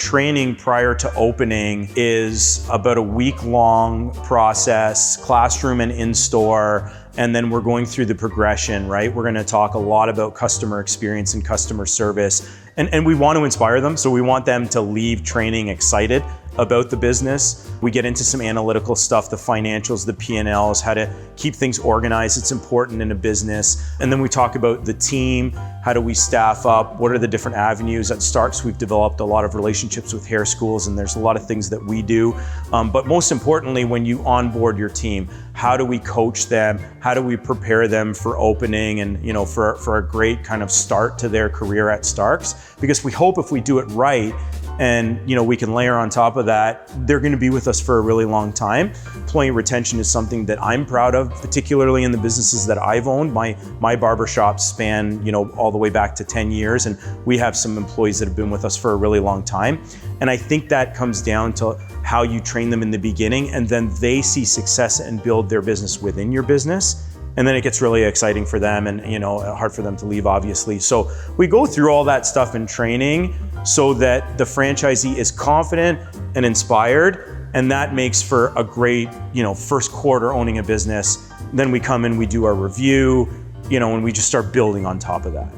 training prior to opening is about a week-long process, classroom and in-store, and then we're going through the progression, right? We're gonna talk a lot about customer experience and customer service, and we want to inspire them, so we want them to leave training excited about the business. We get into some analytical stuff, the financials, the P&Ls, how to keep things organized. It's important in a business. And then we talk about the team. How do we staff up? What are the different avenues? At Starks, we've developed a lot of relationships with hair schools, and there's a lot of things that we do. But most importantly, when you onboard your team, how do we coach them? How do we prepare them for opening and for a great kind of start to their career at Starks? Because we hope if we do it right, and we can layer on top of that, they're going to be with us for a really long time. Employee retention is something that I'm proud of, particularly in the businesses that I've owned. My barbershops span all the way back to 10 years, and we have some employees that have been with us for a really long time. And I think that comes down to how you train them in the beginning, and then they see success and build their business within your business. And then it gets really exciting for them and hard for them to leave, obviously. So we go through all that stuff in training so that the franchisee is confident and inspired, and that makes for a great first quarter owning a business. Then we come in, we do our review, and we just start building on top of that.